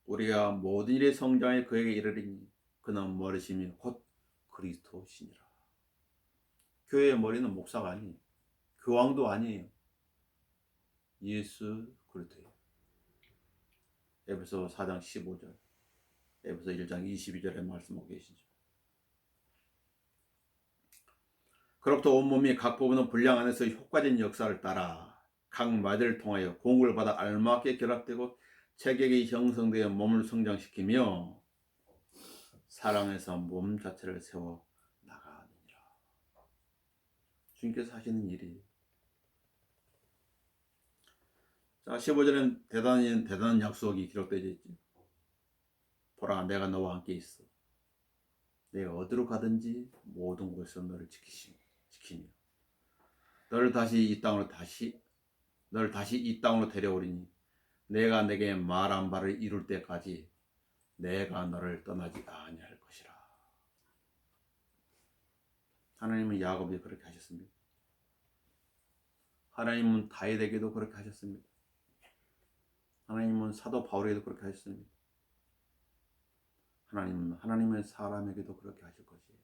우리가 모든 일의 성장에 그에게 이르리니 그는 머리심이 곧 그리스도시니라. 교회의 머리는 목사가 아니에요. 교황도 아니에요. 예수 그리스도예요. 에베소 4장 15절, 에베소 1장 22절에 말씀하고 계시죠. 그로부터 온몸이 각 부분은 분량 안에서 효과적인 역사를 따라 각 마디를 통하여 공급을 받아 알맞게 결합되고 체격이 형성되어 몸을 성장시키며 사랑에서 몸 자체를 세워 나가느니라. 주님께서 하시는 일이에요. 자, 15절엔 대단한 약속이 기록되어 있죠. 보라 내가 너와 함께 있어. 내가 어디로 가든지 모든 곳에서 너를 지키며 너를 다시 이 땅으로 데려오리니 내가 내게 말한 바를 이룰 때까지 내가 너를 떠나지 아니할 것이라. 하나님은 야곱에게 그렇게 하셨습니다. 하나님은 다윗에게도 그렇게 하셨습니다. 하나님은 사도 바울에게도 그렇게 하셨습니다. 하나님은 하나님의 사람에게도 그렇게 하실 것이에요.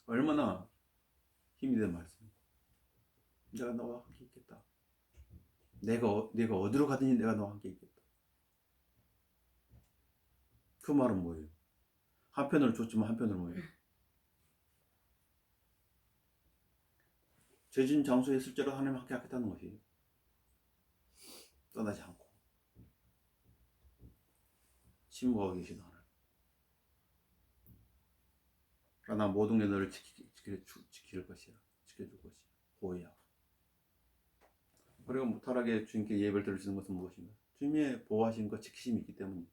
얼마나 힘이 된 말씀입니다. 내가 너와 함께 있겠다. 내가 어디로 가든지 내가 너와 함께 있겠다. 그 말은 뭐예요? 한편으로 좋지만 한편으로 뭐예요? 죄진 장소에 있을지라도 하나님 함께 하겠다는 것이에요. 떠나지 않고 침묵하고 계신 하나님. 그러나 모든 게 너를 지킬 것이야. 지켜줄 것이야. 보호하고. 그리고 무탈하게 주님께 예배를 드릴 수 있는 것은 무엇인가? 주님의 보호하신 것, 지키심이 있기 때문에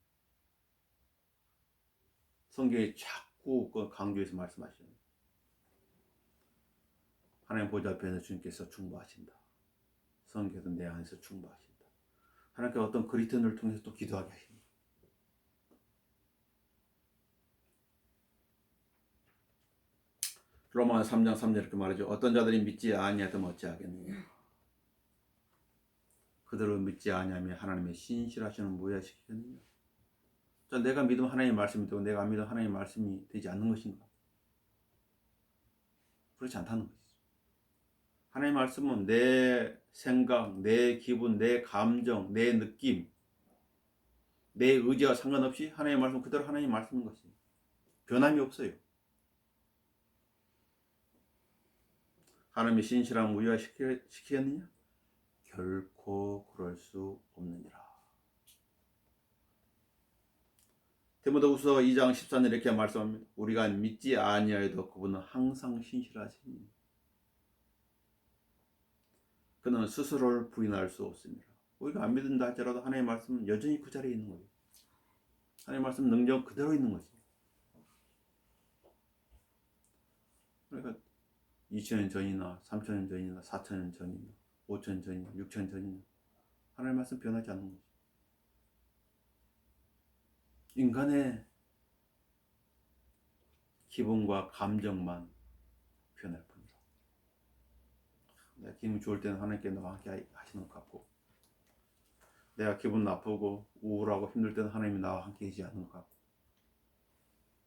성경에 자꾸 강조해서 말씀하시는 하나님 보좌 앞에서 주님께서 충보하신다. 성경에서 내 안에서 충보하신다. 하나님께서 어떤 그리스도인을 통해서 또 기도하게 하십니다. 로마 3장 3절 이렇게 말하죠. 어떤 자들이 믿지 아니하다면 어찌하겠느냐. 그들을 믿지 아니하며 하나님의 신실하시는 무엇이겠느냐. 자, 내가 믿으면 하나님의 말씀이 되고 내가 안 믿으면 하나님의 말씀이 되지 않는 것인가? 그렇지 않다는 것이죠. 하나님의 말씀은 내 생각, 내 기분, 내 감정, 내 느낌 내 의지와 상관없이 하나님의 말씀 그대로 하나님의 말씀인 것이 변함이 없어요. 하나님의 신실함 무효화시키겠느냐? 결코 그럴 수 없느니라. 디모데후서 2장 14절 이렇게 말씀합니다. 우리가 믿지 아니하여도 그분은 항상 신실하시니 그는 스스로를 부인할 수 없습니다. 우리가 안 믿는다 할지라도 하나님의 말씀은 여전히 그 자리에 있는 거예요. 하나님의 말씀 능력 그대로 있는 거지. 그러니까 2000년 전이나 3000년 전이나 4000년 전이나 5000년 전이나 6000년 전이나 하나님의 말씀 변하지 않는 거지. 인간의 기분과 감정만 변할 뿐이다. 내가 기분 좋을 때는 하나님께 나와 함께 하시는 것 같고, 내가 기분 나쁘고 우울하고 힘들 때는 하나님이 나와 함께 계시지 않는 것 같고,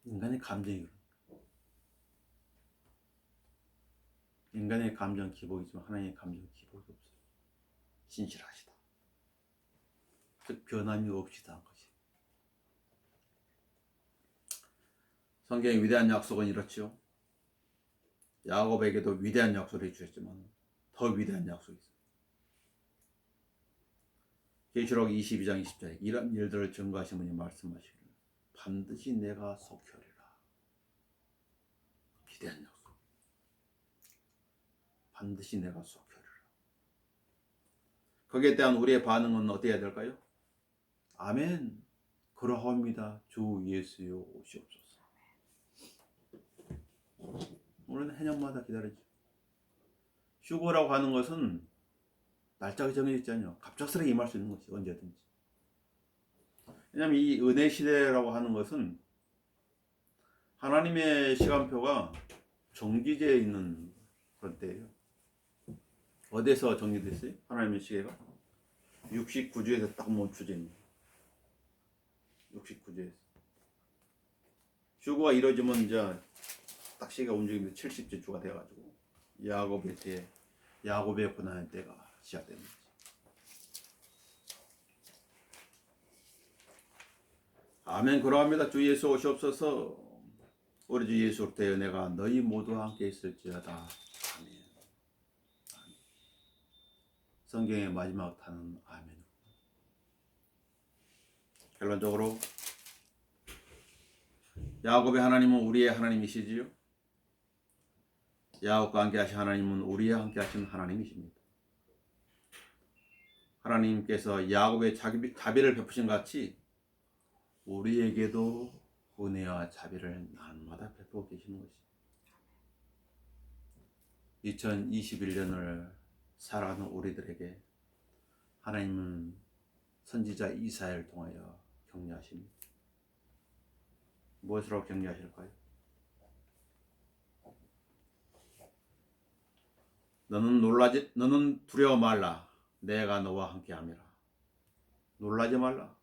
인간의 감정이 그런 거야. 인간의 감정 기복이지만 하나님의 감정 기복이 없어요. 신실하시다. 즉 변함이 없이다 한 것이. 성경의 위대한 약속은 이렇지요. 야곱에게도 위대한 약속을 해주셨지만 더 위대한 약속이 있어요. 계시록 22장 20절에 이런 일들을 증거하신 분이 말씀하시기를 반드시 내가 속히하리라. 위대한 약속. 반드시 내가 속히하리라. 거기에 대한 우리의 반응은 어떻게 해야 될까요? 아멘. 그러하옵니다. 주 예수여 오시옵소서. 우리는 해년마다 기다리죠. 휴거라고 하는 것은 날짜가 정해져 있잖아요. 갑작스레 임할 수 있는 것이 언제든지. 왜냐하면 이 은혜 시대라고 하는 것은 하나님의 시간표가 정기제에 있는 그런 때예요. 어디서 정리됐어요? 하나님의 시계가 69주에서 딱 멈춰져 있는 거예요. 69주에서 휴거가 이루어지면 이제 딱 시계가 움직이면서 70째 주가 돼가지고 야곱의 고난의 때가 시작되는 거지. 아멘. 그러합니다. 주 예수 오시옵소서. 우리 주 예수로부터 은혜가 너희 모두와 함께 있을지어다. 아멘. 아멘. 성경의 마지막 단은 아멘. 결론적으로 야곱의 하나님은 우리의 하나님이시지요. 야곱과 함께 하신 하나님은 우리와 함께 하신 하나님이십니다. 하나님께서 야곱의 자비를 베푸신 같이 우리에게도 은혜와 자비를 날마다 베푸고 계시는 것이죠. 2021년을 살아가는 우리들에게 하나님은 선지자 이사야를 통하여 격려하십니다. 무엇으로 격려하실까요? 너는 두려워 말라. 내가 너와 함께함이라. 놀라지 말라.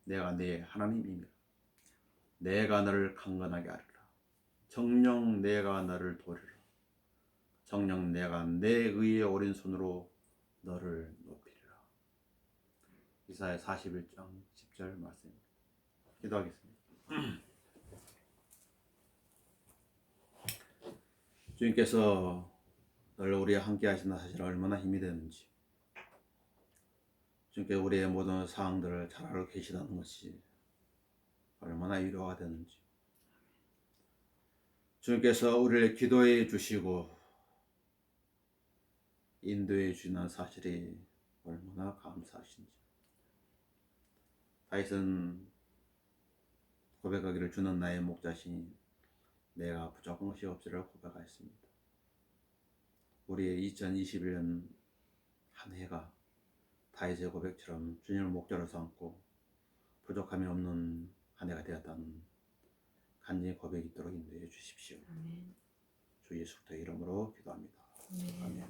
내가 네 하나님이니라. 내가 너를 강건하게 하리라. 정녕 내가 너를 도리라. 정녕 내가 내 의의 오른손으로 너를 높이리라. 이사야 41장 10절 말씀입니다. 기도하겠습니다. 주님께서 늘 우리와 함께 하시는 사실 얼마나 힘이 되는지, 주님께서 우리의 모든 사항들을 잘 알고 계시다는 것이 얼마나 위로가 되는지, 주님께서 우리를 기도해 주시고 인도해 주시는 사실이 얼마나 감사하신지. 다윗은 고백하기를 주는 나의 목자시니 내가 부족한 것이 없으리라 고백하였습니다. 우리의 2021년 한 해가 다윗의 고백처럼 주님을 목자로 삼고 부족함이 없는 한 해가 되었다는 간절히 고백이 있도록 인도해 주십시오. 아멘. 주 예수의 이름으로 기도합니다. 아멘.